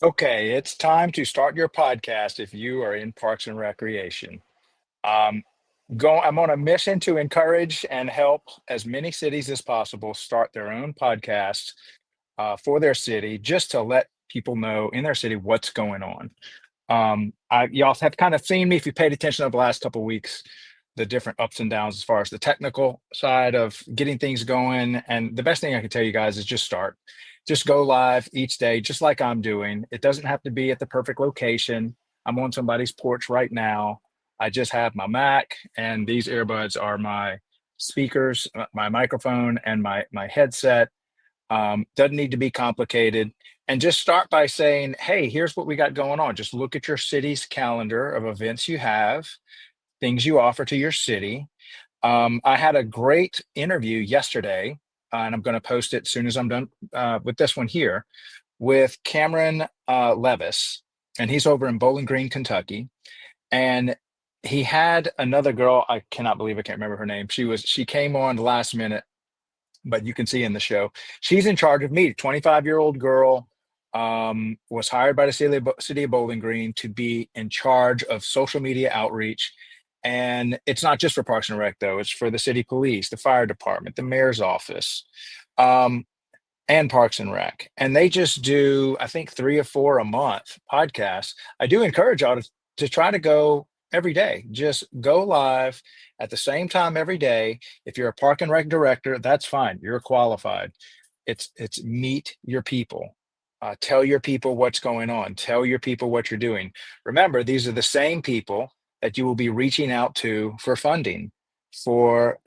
Okay, it's time to start your podcast if you are in Parks and Recreation. Um, I'm on a mission to encourage and help as many cities as possible start their own podcasts for their city, just to let people know in their city what's going on. Y'all have kind of seen me if you paid attention over the last couple of weeks, the different ups and downs as far as the technical side of getting things going. And the best thing I can tell you guys is just start. Just go live each day, just like I'm doing. It doesn't have to be at the perfect location. I'm on somebody's porch right now. I just have my Mac, and these earbuds are my speakers, my microphone, and my headset. Doesn't need to be complicated. And just start by saying, hey, here's what we got going on. Just look at your city's calendar of events you have, things you offer to your city. I had a great interview yesterday, and I'm going to post it as soon as I'm done with this one here, with Cameron Levis. And he's over in Bowling Green, Kentucky. And he had another girl. I cannot believe I can't remember her name. She came on the last minute, but you can see in the show she's in charge of me. 25-year-old girl, was hired by the city of Bowling Green to be in charge of social media outreach. And it's not just for Parks and Rec, though. It's for the city police, the fire department, the mayor's office, um, and Parks and Rec. And they just do, I think, 3 or 4 a month podcasts. I do encourage y'all to try to go every day. Just go live at the same time every day. If you're a Park and Rec director, that's fine. You're qualified. It's meet your people. Tell your people what's going on. Tell your people what you're doing. Remember, these are the same people that you will be reaching out to for funding, for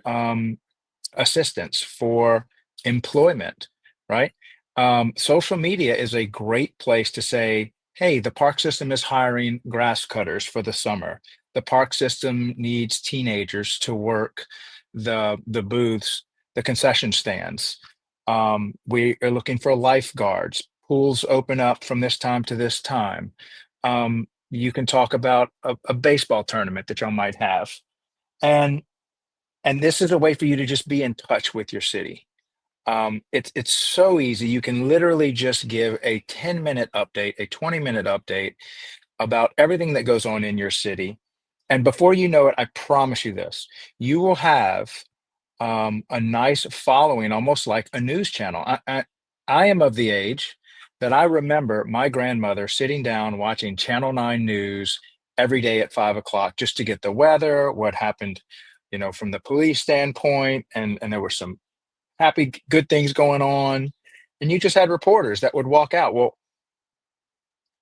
assistance, for employment, right? Social media is a great place to say, hey, the park system is hiring grass cutters for the summer. The park system needs teenagers to work the booths, the concession stands. We are looking for lifeguards. Pools open up from this time to this time. You can talk about a baseball tournament that y'all might have. And and this is a way for you to just be in touch with your city. It's so easy. You can literally just give a 10-minute update, a 20-minute update about everything that goes on in your city. And before you know it, I promise you this, you will have a nice following, almost like a news channel. I am of the age that I remember my grandmother sitting down watching Channel 9 News every day at 5 o'clock just to get the weather, what happened, from the police standpoint, and there were some happy, good things going on. And you just had reporters that would walk out. Well,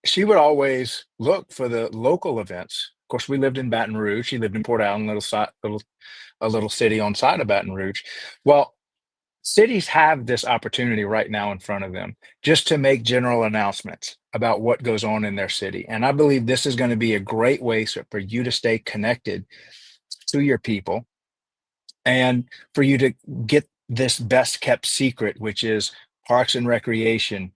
she would always look for the local events. Of course, we lived in Baton Rouge. She lived in Port Allen, a little city on side of Baton Rouge. Well, cities have this opportunity right now in front of them just to make general announcements about what goes on in their city. And I believe this is going to be a great way for you to stay connected to your people, and for you to get this best kept secret, which is parks and recreation,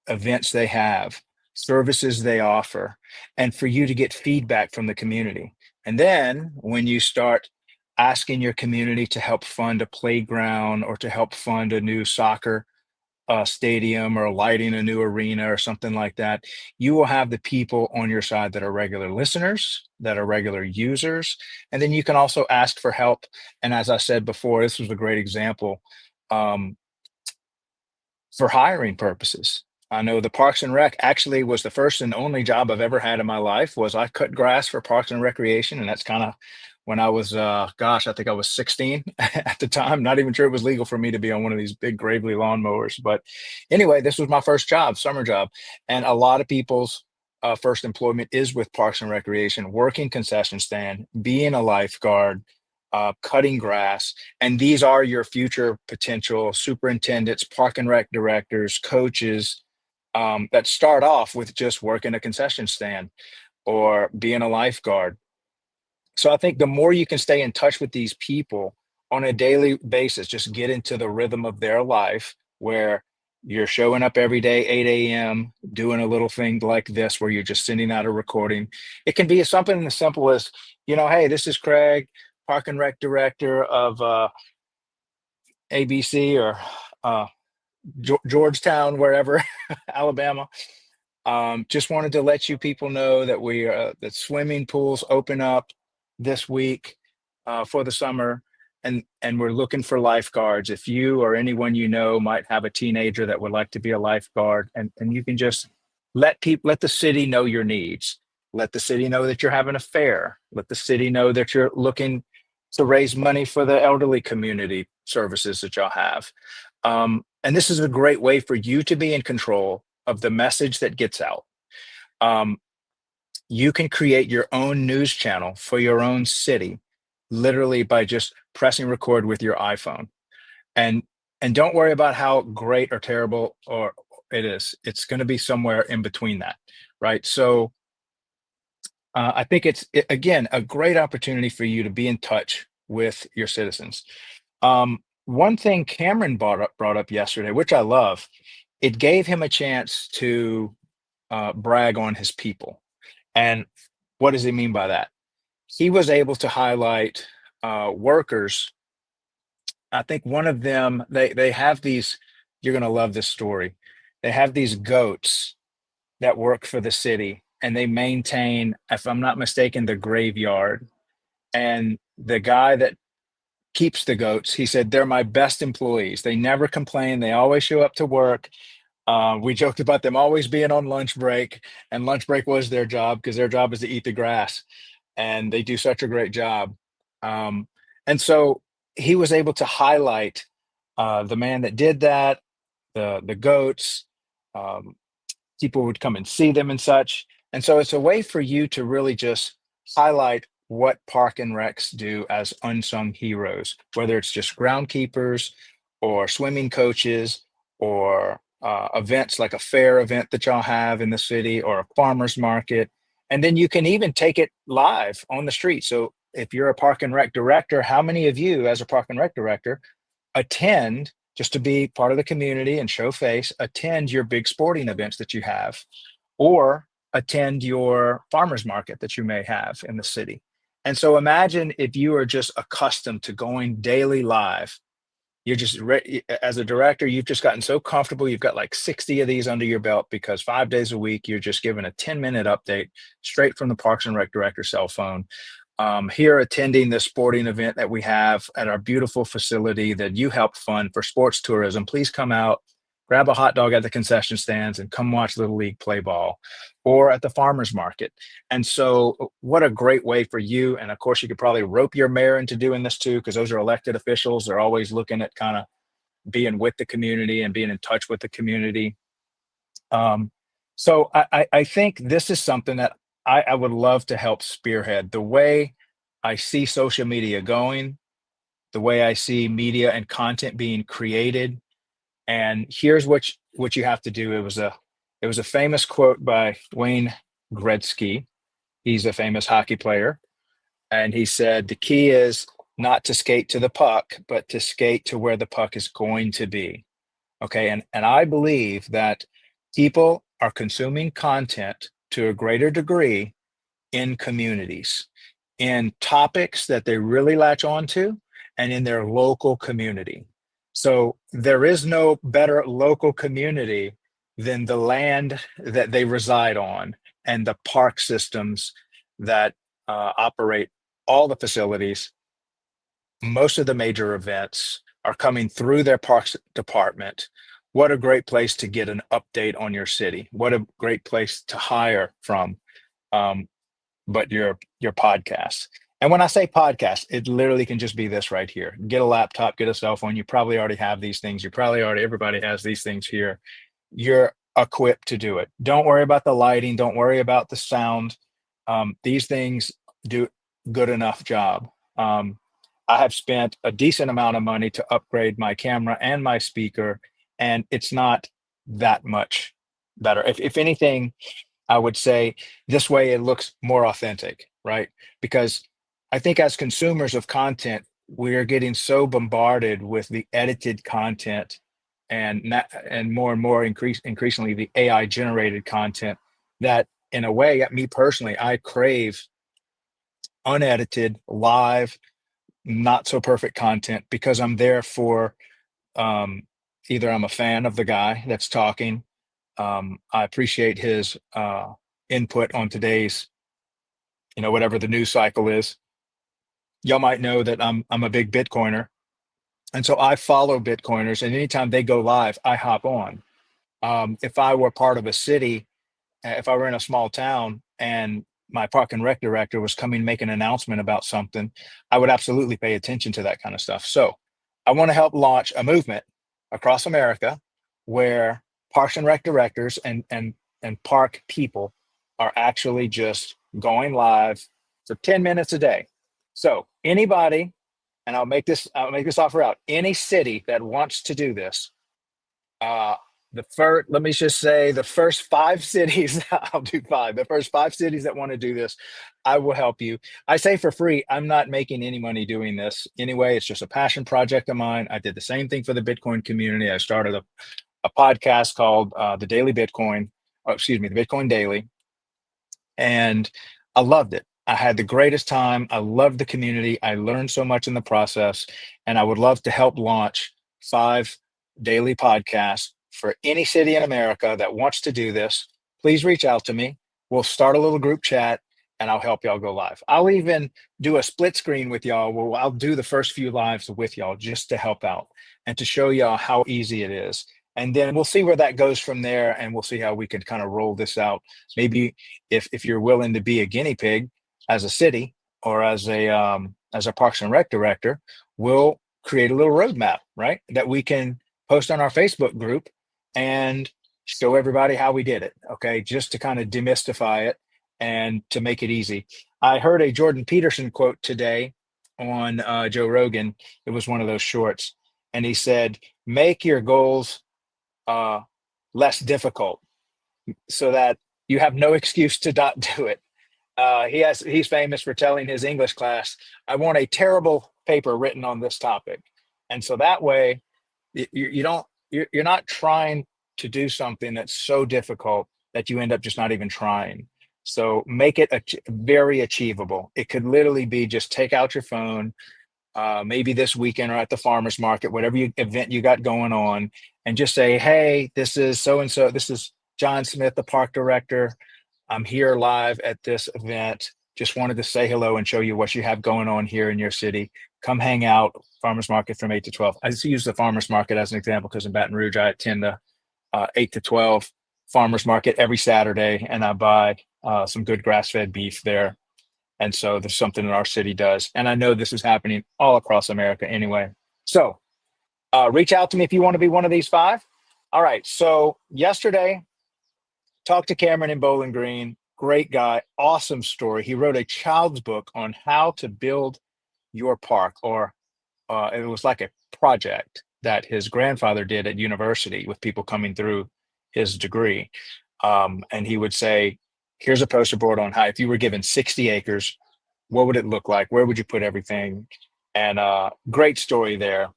events they have, services they offer, and for you to get feedback from the community. And then when you start asking your community to help fund a playground or to help fund a new soccer stadium or lighting a new arena or something like that, you will have the people on your side that are regular listeners, that are regular users. And then you can also ask for help. And as I said before, this was a great example, um, for hiring purposes. I know the Parks and Rec actually was the first and only job I've ever had in my life. Was I cut grass for Parks and Recreation, and that's kind of when I was, gosh, I think I was 16 at the time. Not even sure it was legal for me to be on one of these big Gravely lawnmowers. But anyway, this was my first job, summer job, and a lot of people's first employment is with Parks and Recreation, working concession stand, being a lifeguard, cutting grass. And these are your future potential superintendents, park and rec directors, coaches, that start off with just working a concession stand or being a lifeguard. So I think the more you can stay in touch with these people on a daily basis, just get into the rhythm of their life where you're showing up every day, 8 a.m., doing a little thing like this where you're just sending out a recording. It can be something as simple as, hey, this is Craig, Park and Rec Director of ABC or uh, Georgetown, wherever, Alabama. Just wanted to let you people know that that swimming pools open up this week for the summer, and we're looking for lifeguards. If you or anyone you know might have a teenager that would like to be a lifeguard, and you can just let the city know your needs. Let the city know that you're having a fair. Let the city know that you're looking to raise money for the elderly community services that y'all have. And this is a great way for you to be in control of the message that gets out. Um, you can create your own news channel for your own city, literally by just pressing record with your iPhone. And and don't worry about how great or terrible or it is. It's going to be somewhere in between that, right? So I think again a great opportunity for you to be in touch with your citizens. One thing Cameron brought up yesterday, which I love, it gave him a chance to brag on his people. And what does he mean by that? He was able to highlight workers. I think one of them, they have these, you're going to love this story. They have these goats that work for the city and they maintain, if I'm not mistaken, the graveyard. And the guy that keeps the goats, he said, they're my best employees. They never complain. They always show up to work. We joked about them always being on lunch break, and lunch break was their job because their job is to eat the grass, and they do such a great job. Um, and so he was able to highlight the man that did that, the goats. Um, People would come and see them and such. And so it's a way for you to really just highlight what Park and Recs do as unsung heroes, whether it's just groundkeepers or swimming coaches or events like a fair event that y'all have in the city or a farmer's market. And then you can even take it live on the street. So if you're a Park and Rec director, how many of you, as a Park and Rec director, attend just to be part of the community and show face, attend your big sporting events that you have, or attend your farmers market that you may have in the city. And so imagine if you are just accustomed to going daily live. You're just as a director, you've just gotten so comfortable. You've got like 60 of these under your belt because 5 days a week, you're just given a 10-minute update straight from the Parks and Rec director cell phone. Here attending the sporting event that we have at our beautiful facility that you help fund for sports tourism. Please come out, grab a hot dog at the concession stands, and come watch Little League play ball, or at the farmers market. And so, what a great way for you. And of course, you could probably rope your mayor into doing this too, because those are elected officials. They're always looking at kind of being with the community and being in touch with the community. Um, so I think this is something that I would love to help spearhead the way I see social media going, the way I see media and content being created. And here's what you have to do. It was a famous quote by Wayne Gretzky. He's a famous hockey player, and he said the key is not to skate to the puck, but to skate to where the puck is going to be. Okay. And I believe that people are consuming content to a greater degree in communities, in topics that they really latch onto, and in their local community. So there is no better local community than the land that they reside on and the park systems that operate all the facilities. Most of the major events are coming through their parks department. What a great place to get an update on your city. What a great place to hire from. Um, but your podcast. And when I say podcast, it literally can just be this right here. Get a laptop, get a cell phone. You probably already have these things. You probably already everybody has these things here. You're equipped to do it. Don't worry about the lighting. Don't worry about the sound. These things do good enough job. Um, I have spent a decent amount of money to upgrade my camera and my speaker, and it's not that much better. If anything, I would say this way it looks more authentic, right? Because I think as consumers of content, we are getting so bombarded with the edited content and more increasingly the AI generated content that in a way, me personally, I crave unedited, live, not so perfect content because I'm there for um, either I'm a fan of the guy that's talking, I appreciate his input on today's, whatever the news cycle is. Y'all might know that I'm a big Bitcoiner, and so I follow Bitcoiners, and anytime they go live, I hop on. If I were part of a city, if I were in a small town and my park and rec director was coming to make an announcement about something, I would absolutely pay attention to that kind of stuff. So I want to help launch a movement across America where parks and rec directors and park people are actually just going live for 10 minutes a day. So anybody, and I'll make this offer out, any city that wants to do this, uh, let me just say the first 5 cities, I'll do five. The first 5 cities that want to do this, I will help you. I say for free, I'm not making any money doing this anyway. It's just a passion project of mine. I did the same thing for the Bitcoin community. I started a podcast called the Daily Bitcoin, or excuse me, the Bitcoin Daily, and I loved it. I had the greatest time. I loved the community. I learned so much in the process, and I would love to help launch 5 daily podcasts for any city in America that wants to do this. Please reach out to me. We'll start a little group chat, and I'll help y'all go live. I'll even do a split screen with y'all where I'll do the first few lives with y'all just to help out and to show y'all how easy it is. And then we'll see where that goes from there, and we'll see how we can kind of roll this out. Maybe if you're willing to be a guinea pig as a city or as a Parks and Rec director, we'll create a little roadmap, right? That we can post on our Facebook group and show everybody how we did it. Okay, just to kind of demystify it and to make it easy. I heard a Jordan Peterson quote today on Joe Rogan. It was one of those shorts, and he said, "Make your goals uh, less difficult, so that you have no excuse to not do it." He's famous for telling his English class, "I want a terrible paper written on this topic," and so that way you don't you're not trying to do something that's so difficult that you end up just not even trying. So make it very achievable. It could literally be just take out your phone, maybe this weekend or at the farmers market, whatever event you got going on, and just say, "Hey, this is so and so. This is John Smith, the park director. I'm here live at this event. Just wanted to say hello and show you what you have going on here in your city. Come hang out, farmers market from 8 to 12." I just use the farmers market as an example because in Baton Rouge, I attend the 8 to 12 farmers market every Saturday, and I buy some good grass-fed beef there. And so there's something that our city does. And I know this is happening all across America anyway. So reach out to me if you want to be one of these 5. All right. So yesterday, talked to Cameron in Bowling Green. Great guy. Awesome story. He wrote a child's book on how to build your park, or it was like a project that his grandfather did at university with people coming through his degree. And he would say, "Here's a poster board on how, if you were given 60 acres, what would it look like? Where would you put everything?" And great story there.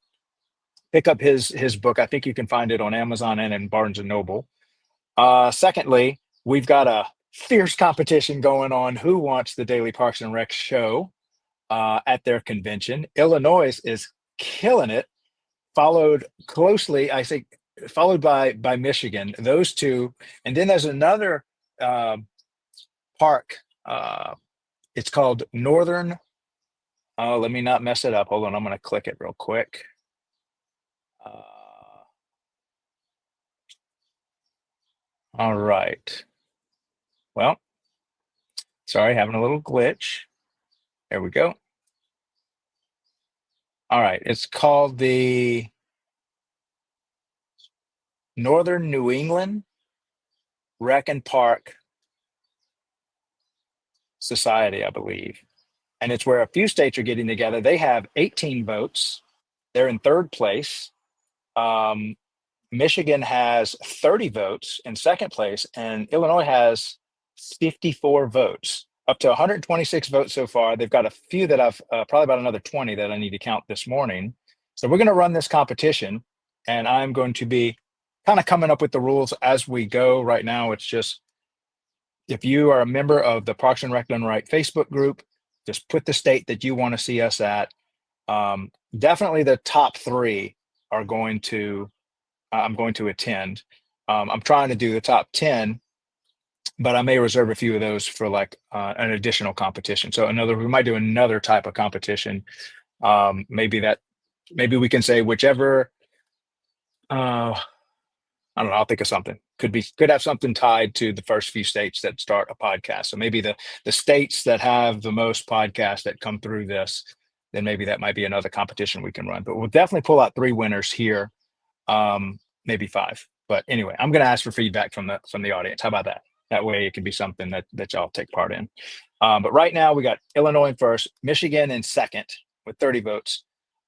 Pick up his book. I think you can find it on Amazon and in Barnes and Noble. Secondly, we've got a fierce competition going on. Who wants the Daily Parks and Rec show at their convention? Illinois is killing it, followed closely, I think, followed by Michigan. Those two, and then there's another uh, park. It's called Northern. Oh, let me not mess it up. Hold on, I'm going to click it real quick. All right. Well, sorry, having a little glitch. There we go. All right, it's called the Northern New England Rec and Park Society, I believe. And it's where a few states are getting together. They have 18 votes. They're in third place. Um, Michigan has 30 votes in second place, and Illinois has 54 votes, up to 126 votes so far. They've got a few that I've probably about another 20 that I need to count this morning. So we're going to run this competition, and I'm going to be kind of coming up with the rules as we go. Right now, it's just, if you are a member of the Parks and Rec Done Right Facebook group, just put the state that you want to see us at. Definitely the top 3 are going to I'm going to attend. I'm trying to do the top 10, but I may reserve a few of those for like an additional competition. So we might do another type of competition. Maybe we can say whichever. Uh, I don't know. I'll think of something. Could have something tied to the first few states that start a podcast. So maybe the states that have the most podcasts that come through this, then maybe that might be another competition we can run. But we'll definitely pull out three winners here, maybe five. But anyway, I'm going to ask for feedback from the audience. How about that? That way, it can be something that y'all take part in. But right now, we got Illinois in first, Michigan in second with 30 votes,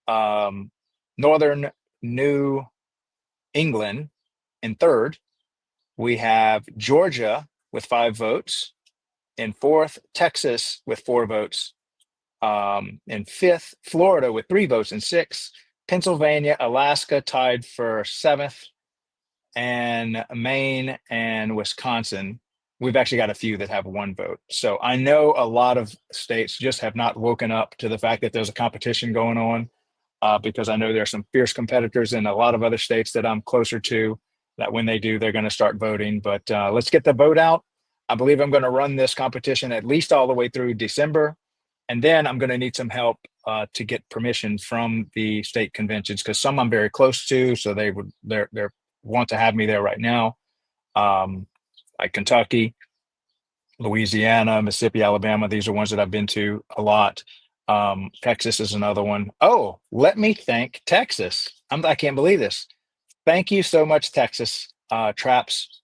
um, Northern New England in third. We have Georgia with 5 votes. In fourth, Texas with 4 votes. In fifth, Florida with 3 votes. In sixth, Pennsylvania, Alaska tied for seventh, and Maine and Wisconsin. We've actually got a few that have 1 vote. So I know a lot of states just have not woken up to the fact that there's a competition going on, because I know there are some fierce competitors in a lot of other states that I'm closer to, that when they do, they're going to start voting. But let's get the vote out. I believe I'm going to run this competition at least all the way through December. And then I'm going to need some help to get permission from the state conventions, because some I'm very close to, so they're want to have me there right now. Like Kentucky, Louisiana, Mississippi, Alabama. These are ones that I've been to a lot. Texas is another one. Oh, let me thank Texas. I can't believe this. Thank you so much, Texas. Traps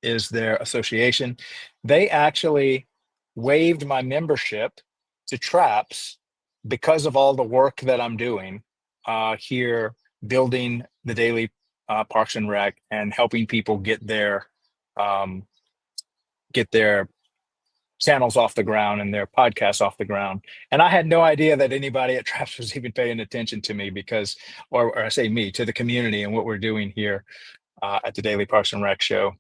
is their association. They actually waived my membership to Traps because of all the work that I'm doing here, building the daily Parks and Rec and helping people um, get their channels off the ground and their podcasts off the ground. And I had no idea that anybody at Traps was even paying attention to me, because, or I say me, to the community and what we're doing here at the Daily Parks and Rec Show.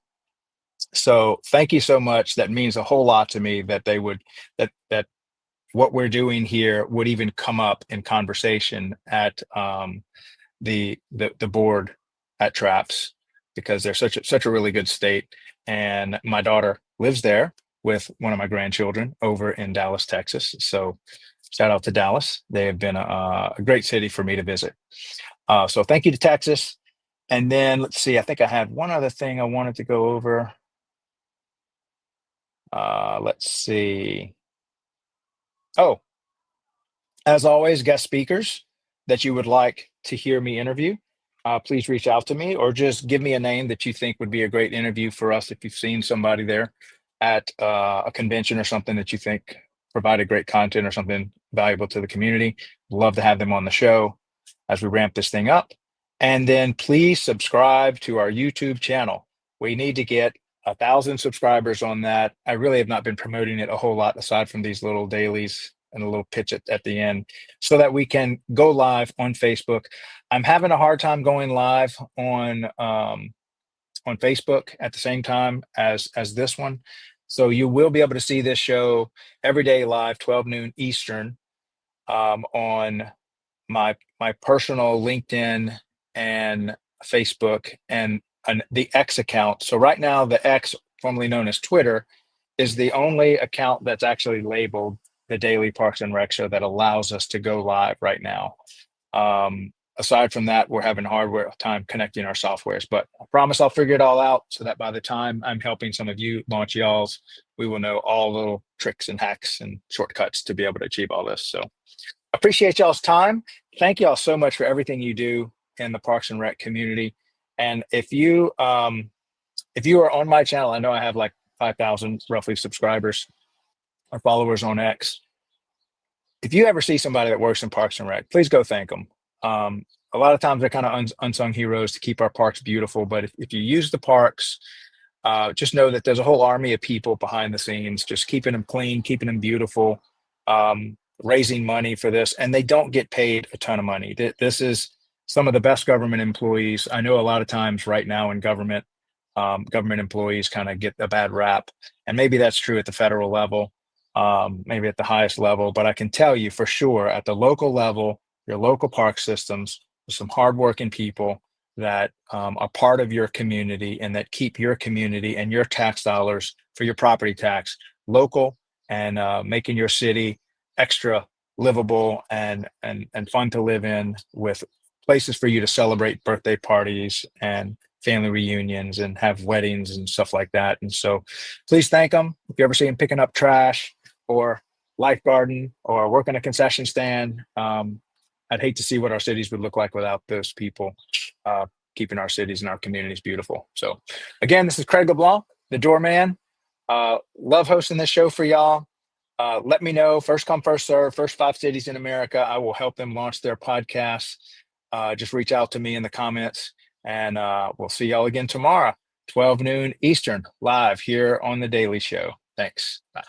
So thank you so much. That means a whole lot to me that that what we're doing here would even come up in conversation at the board at Traps, because they're such a really good state. And my daughter lives there with one of my grandchildren over in Dallas, Texas. So shout out to Dallas. They have been a great city for me to visit. So thank you to Texas. And then let's see, I think I had one other thing I wanted to go over. Let's see. Oh, as always, guest speakers that you would like to hear me interview, please reach out to me, or just give me a name that you think would be a great interview for us. If you've seen somebody there at a convention or something that you think provided great content or something valuable to the community, love to have them on the show as we ramp this thing up. And then please subscribe to our YouTube channel. We need to get 1,000 subscribers on that. I really have not been promoting it a whole lot aside from these little dailies and a little pitch at the end, so that we can go live on Facebook. I'm having a hard time going live on Facebook at the same time as this one. So you will be able to see this show every day live, 12 noon Eastern, on my personal LinkedIn and Facebook and the X account. So right now, the X, formerly known as Twitter, is the only account that's actually labeled the Daily Parks and Rec Show that allows us to go live right now. Aside from that, we're having hardware time connecting our softwares, but I promise I'll figure it all out so that by the time I'm helping some of you launch y'all's, we will know all little tricks and hacks and shortcuts to be able to achieve all this. So appreciate y'all's time. Thank y'all so much for everything you do in the Parks and Rec community. And if you are on my channel, I know I have like 5,000 roughly subscribers or followers on X. If you ever see somebody that works in Parks and Rec, please go thank them. A lot of times they're kind of unsung heroes to keep our parks beautiful. But if you use the parks, just know that there's a whole army of people behind the scenes, just keeping them clean, keeping them beautiful, raising money for this. And they don't get paid a ton of money. This is some of the best government employees. I know a lot of times right now in government, government employees kind of get a bad rap. And maybe that's true at the federal level, maybe at the highest level. But I can tell you for sure at the local level, your local park systems, some hardworking people that are part of your community and that keep your community and your tax dollars for your property tax local, and making your city extra livable and fun to live in, with places for you to celebrate birthday parties and family reunions and have weddings and stuff like that. And so please thank them. If you ever see them picking up trash or lifeguarding or working a concession stand, I'd hate to see what our cities would look like without those people uh, keeping our cities and our communities beautiful. So, again, this is Craig LeBlanc, the doorman. Love hosting this show for y'all. Let me know, first come, first serve, first 5 cities in America. I will help them launch their podcasts. Just reach out to me in the comments, and we'll see y'all again tomorrow, 12 noon Eastern, live here on The Daily Show. Thanks. Bye.